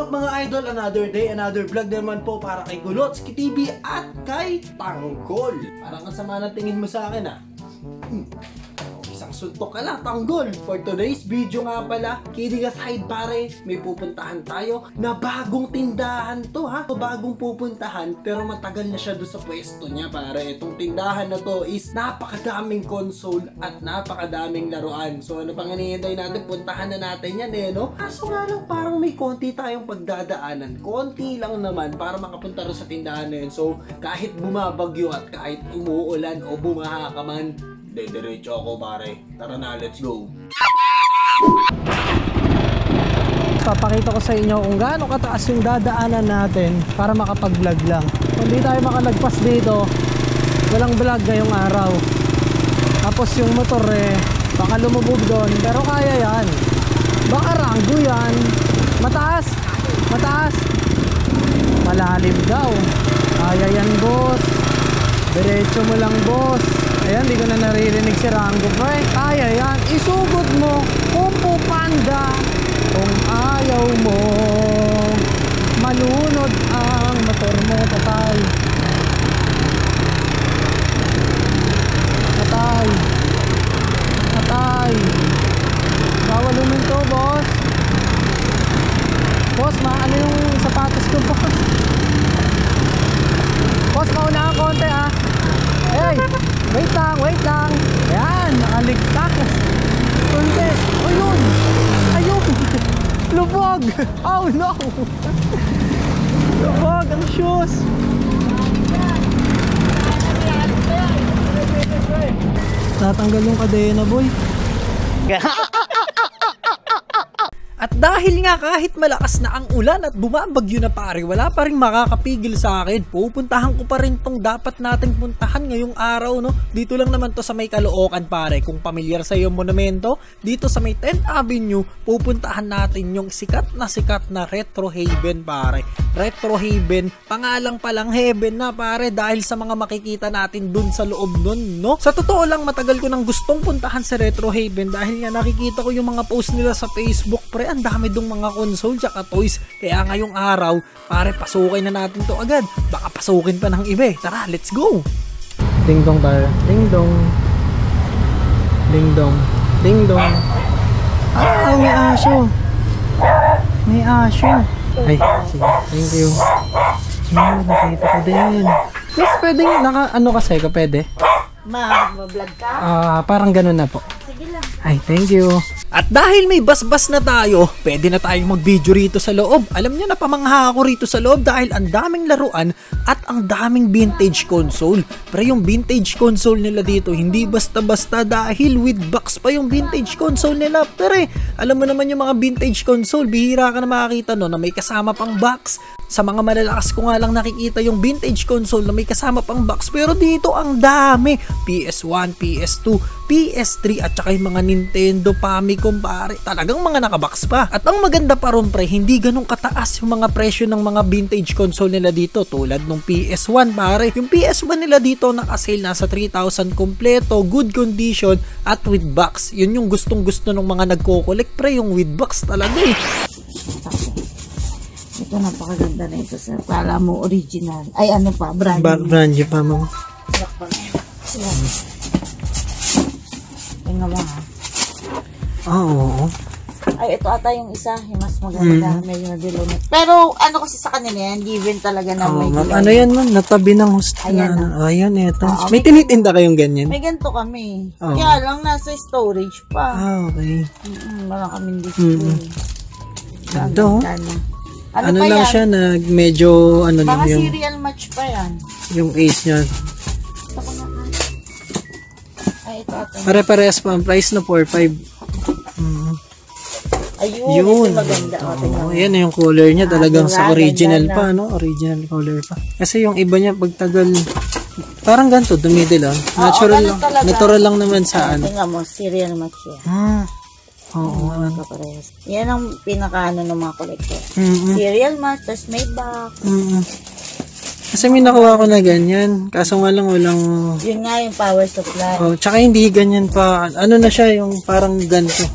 up mga idol? Another day, another vlog naman po para kay Gulotski TV at kay Tanggol. Parang kasama na tingin mo sa akin ah. Isang suntok ka lang, Tanggol. For today's video nga pala, kidding aside pare, may pupuntahan tayo na bagong tindahan to ha. Bagong pupuntahan pero matagal na siya doon sa pwesto niya pare. Itong tindahan na to is napakadaming console at napakadaming laruan. So ano pang hinihintay natin? Puntahan na natin yan eh no? Kaso nga lang parang may konti tayong pagdadaanan. Konti lang naman para makapunta rin sa tindahan na yun. So kahit bumabagyo at kahit umuulan o bumaha ka man, diretso ako pare. Tara na, let's go. Papakita ko sa inyo kung gaano kataas yung dadaanan natin para makapag-vlog lang. Kung di tayo makalagpas dito, walang vlog ngayong araw. Tapos yung motor eh, baka lumubog doon. Pero kaya yan. Baka ranggo yan. Mataas! Mataas! Malalim daw. Kaya yan boss. Diretso mo lang boss. Ayan, di ko na naririnig si Rango pre. Kaya yan, isugod mo Kung Fu Panda. Kung ayaw mo, malunod ang motor mo. Patay. Patay. Patay. Bawal luminto boss. Boss, maano yung sapatos ko boss. Boss, mauna ang konti ha. Hey, wait lang, wait lang. Ayan, nakaligtas. Kunti. Ayun. Ayun. Lubog. Oh no. Lubog ang shoes. Natanggal yung kadena boy. At dahil nga kahit malakas na ang ulan at bumabagyo na pare, wala pa rin makakapigil sa akin. Pupuntahan ko pa rin tong dapat nating puntahan ngayong araw no. Dito lang naman to sa may Caloocan pare. Kung pamilyar sa iyo monumento, dito sa may 10th Avenue, pupuntahan natin yung sikat na Retro Haven pare. Retro Haven, pangalang palang heaven na pare dahil sa mga makikita natin dun sa loob nun no. Sa totoo lang matagal ko nang gustong puntahan sa Retro Haven dahil nga nakikita ko yung mga post nila sa Facebook pre. Ang dami dong mga console tsaka toys. Kaya ngayong araw, pare pasukin na natin to agad. Baka pasukin pa ng iba. Tara, let's go! Ding dong tayo. Ding dong. Ding dong. Ding dong. Ah, may aso. May aso. Ay, sige. Thank you. Nakita ko din. Yes, pwede. Ano kasi ka pwede? Ma-vlog ka? Parang ganun na po. Sige lang. Ay, thank you. At dahil may basbas na tayo, pwede na tayong mag-video rito sa loob. Alam niyo na pamangha ako rito sa loob dahil ang daming laruan at ang daming vintage console. Pero yung vintage console nila dito, hindi basta-basta dahil with box pa yung vintage console nila. Pero alam mo naman yung mga vintage console, bihira ka na makakita no, na may kasama pang box. Sa mga malalakas ko nga lang nakikita yung vintage console na may kasama pang box. Pero dito ang dami. PS1, PS2, PS3 at saka yung mga Nintendo, Famicom pare. Talagang mga nakabox pa. At ang maganda pa ron pre, hindi ganun kataas yung mga presyo ng mga vintage console nila dito. Tulad nung PS1 pare. Yung PS1 nila dito nakasale nasa 3,000 kompleto, good condition at with box. Yun yung gustong gusto ng mga nagko-collect pre, yung with box talaga eh. Ito napakaganda na ito sir. Kala mo original. Ay ano pa, brand new. Brand new pa ma'am. Tingnan mo ha. Oo. Ay ito ata yung isa. Yung mas maganda. Medyo nadilunod. Pero ano kasi sa kanila yan, given talaga na may gilaw. Ano yan ma'am? Natabi ng host na. Ayan, ito. May tinitinda kayong ganyan? May ganito kami. Kaya lang nasa storage pa. Okay. Wala kaming display. Ito. Ano lang yan? Siya na medyo ano lang yung serial match pa yan. Yung ace niya. Ito ko na. Ay ito ata. Pare-parehas pa ang price na 4,500. Ayun, yun. ito maganda. Yan yung color niya talagang sa original pa, no? Original color pa. Kasi yung iba niya pagtagal parang ganito, dumidil lang. Natural lang naman sa ano. Tingnan mo, serial match yan. Oo. Yan ang pinakaano ng mga collector. Serial match, tapos may box. Kasi may nakuha ko na ganyan. Kaso nga lang walang yun nga yung power supply. Tsaka hindi ganyan pa. Ano na siya yung parang ganito.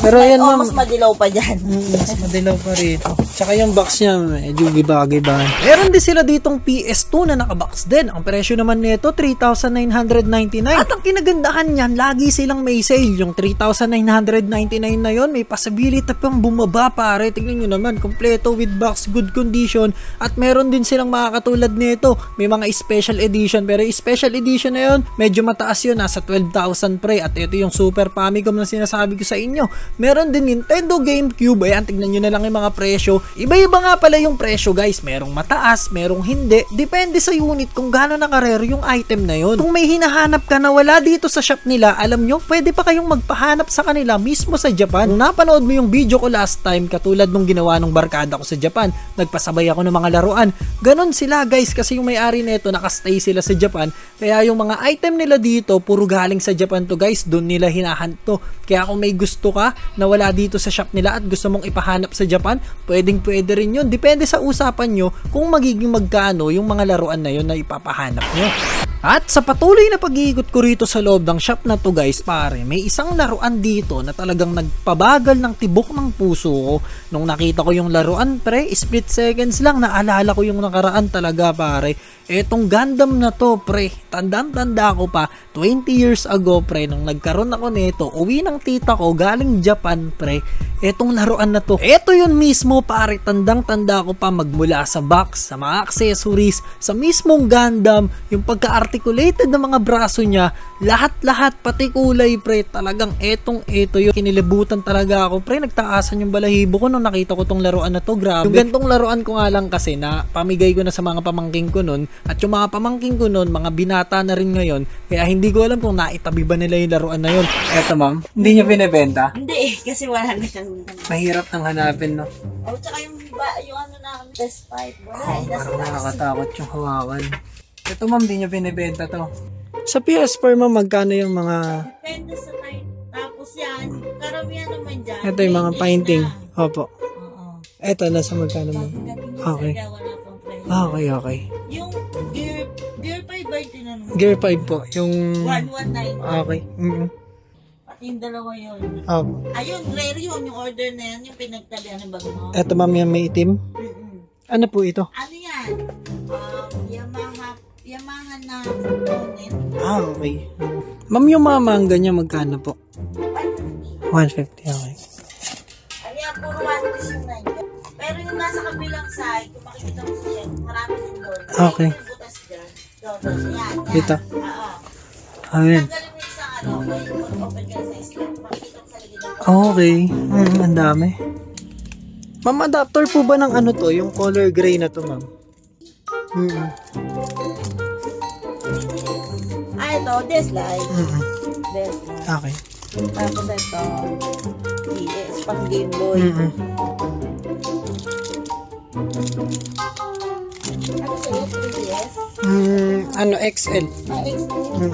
Pero yan ma'am. Mas madilaw pa dyan. Mas madilaw pa rito. Tsaka yung box niya, medyo giba-giba. Meron din sila ditong PS2 na nakabox din. Ang presyo naman nito, 3,999. At ang kinagandahan niyan, lagi silang may sale. Yung 3,999 na yon, may possibility pang bumaba pare. Tingnan nyo naman, kompleto with box, good condition. At meron din silang mga katulad nito. May mga special edition. Pero yung special edition na yon, medyo mataas yun. Nasa 12,000 pre. At ito yung Super Famicom na sinasabi ko sa inyo. Meron din Nintendo GameCube. Ayan, tignan nyo na lang yung mga presyo. Iba-iba nga pala yung presyo guys, merong mataas, merong hindi, depende sa unit kung gaano nakarare yung item na yun. Kung may hinahanap ka na wala dito sa shop nila, alam nyo, pwede pa kayong magpahanap sa kanila mismo sa Japan. Kung napanood mo yung video ko last time, katulad nung ginawa nung barkada ko sa Japan, nagpasabay ako ng mga laruan, ganon sila guys, kasi yung may-ari nito nakastay sila sa Japan, kaya yung mga item nila dito, puro galing sa Japan to guys, doon nila hinahanto. Kaya kung may gusto ka na wala dito sa shop nila at gusto mong ipahanap sa Japan, pwede rin yun. Depende sa usapan nyo kung magiging magkano yung mga laruan na yun na ipapahanap nyo. At sa patuloy na pag-iikot ko rito sa loob ng shop na to guys pare, may isang laruan dito na talagang nagpabagal ng tibok ng puso ko. Nung nakita ko yung laruan pre, split seconds lang naalala ko yung nakaraan talaga pare. Etong Gundam na to pre, tandang-tanda ko pa 20 years ago pre, nung nagkaroon ako nito, uwi ng tita ko galing Japan pre. Etong laruan na to, eto yun mismo pare, tandang-tanda ko pa magmula sa box, sa mga accessories, sa mismong Gundam, yung pagka-articulated ng mga braso niya, lahat-lahat pati kulay pre, talagang eto yun. Kinilibutan talaga ako pre, nagtaasan yung balahibo ko nung nakita ko tong laruan na to, grabe. Yung gantong laruan ko nga lang kasi na pamigay ko na sa mga pamangking ko nun, at yung mga pamangking ko nun, mga binata na rin ngayon, kaya hindi ko alam kung naitabi ba nila yung laruan na yun. Eto ma'am, hindi niya binibenta? Hindi kasi wala na siyang... Mahirap nang hanapin, no? Oh, tsaka yung ano na, test pipe. Wala, parang nakakatakot yung hawakan. Ito ma'am, hindi niya binibenta to. Sa PS4 ma'am, magkano yung mga... Depende sa type. Tapos yan, karamihan naman dyan. Ito yung mga painting. Opo. Oo. Ito, nasa magkano ma'am? Okay. Okay. Yung Gear 5 ba yung tinanong? Gear 5 po. Yung... 119. Okay. Pati yung dalawa yun. Opo. Ayun, rare yun. Yung order na yan, yung pinagtabihan ng bago mo. Ito ma'am, yung may itim? Ano po ito? Ano yan? Yamaha na component. Okay. Ma'am, yung mga manga niya magkano po? 150. 150, okay. Ano yan, puro 150 yung 9. Pero yung nasa kabilang side, kung makikita mo siya, marami din doon. Okay. May butas dyan. Yan. Dito? Oo. Ayan. Tanggalin mo isang open ka sa islam. Makikita mo sa ligid. Okay. Ang dami. Ma'am, adapter po ba ng ano to? Yung color gray na to, ma'am? Ito, this light. This light. Okay. Tapos ito, PS, pang Game Boy. Ano sa'yo, 3DS? Ano, XL? XL.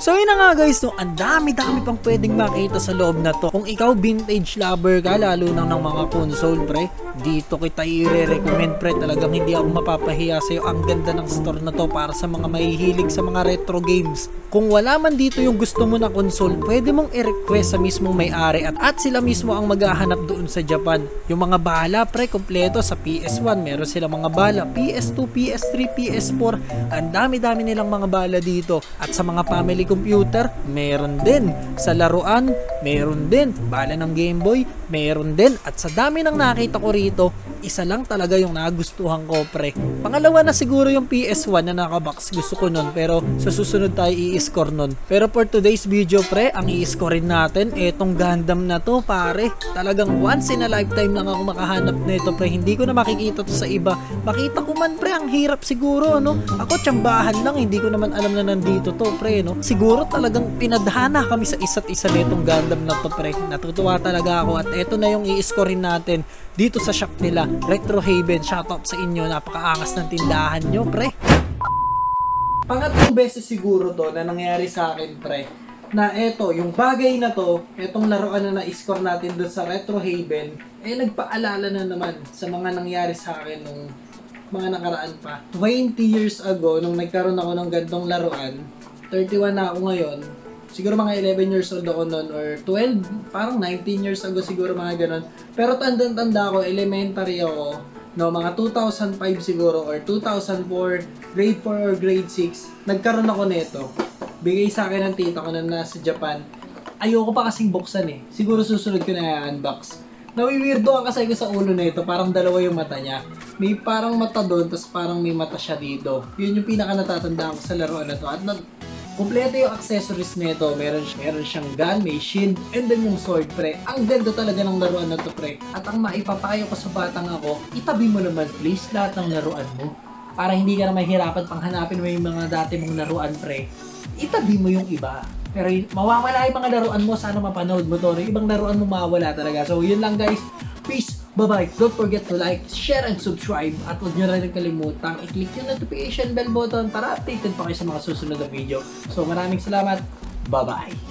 So yun na nga guys, no, ang dami-dami pang pwedeng makita sa loob na to. Kung ikaw vintage lover ka, lalo na ng mga console pre, dito kita i-recommend pre. Talagang hindi ako mapapahiya sa'yo. Ang ganda ng store na to para sa mga mahihilig sa mga retro games. Kung wala man dito yung gusto mo na console, pwede mong i-request sa mismong may-ari at sila mismo ang maghahanap doon sa Japan. Yung mga bala pre, kompleto sa PS1, meron sila mga bala, PS2, PS3, PS4, ang dami-dami nilang mga bala dito. At sa mga family computer, meron din. Sa laruan, meron din. Bala ng Game Boy, meron din. At sa dami ng nakita ko rito, isa lang talaga yung nagustuhan ko pre. Pangalawa na siguro yung PS1 na nakabox, gusto ko nun, pero sa susunod tayo i-score nun. Pero for today's video pre, ang i-score natin etong Gundam na to pare. Talagang once in a lifetime lang ako makahanap nito pre. Hindi ko na makikita to sa iba. Makita ko man pre, ang hirap siguro no. Ako tsambahan lang, hindi ko naman alam na nandito to pre no. Siguro talagang pinadhana kami sa isa't isa nitong Gundam na to pre. Natutuwa talaga ako at eto na yung i-score natin dito sa shop nila, Retro Haven. Shoutout sa inyo, napakaangas ng tindahan nyo pre. Pangatlong beses siguro to na nangyari sa akin pre, na eto, yung bagay na to, etong laruan na na-score natin doon sa Retro Haven, nagpaalala na naman sa mga nangyari sa akin nung mga nakaraan pa. 20 years ago, nung nagkaroon ako ng gandong laruan, 31 na ako ngayon, Siguro mga 11 years old ako noon or 12, parang 19 years ago siguro mga ganon. Pero tanda-tanda ko, elementary ako, no, mga 2005 siguro or 2004, grade 4 or grade 6, nagkaroon ako nito. Bigay sa akin ng tita ko na nasa Japan. Ayoko pa kasing buksan eh. Siguro susunod ko na i-unbox. Nawiwirdo kasi ko sa ulo na ito, parang dalawa yung mata niya. May parang mata doon, tapos parang may mata siya dito. Yun yung pinaka natatandaan ko sa laruan na to. At kompleto yung accessories nito. Meron siyang gun, may shield, and then yung sword, pre. Ang ganda talaga ng laruan na to, pre. At ang maipapayo ko sa batang ako, itabi mo naman please lahat ng laruan mo. Para hindi ka na mahirapan pang hanapin mo yung mga dati mong laruan, pre. Itabi mo yung iba. Pero mawawala yung mga laruan mo, sana mapanood mo to. Yung ibang laruan mo mawawala talaga. So yun lang guys. Peace. Bye-bye. Don't forget to like, share, and subscribe. At huwag nyo rin kalimutang i-click yung notification bell button para updated pa kayo sa mga susunod na video. So maraming salamat. Bye-bye.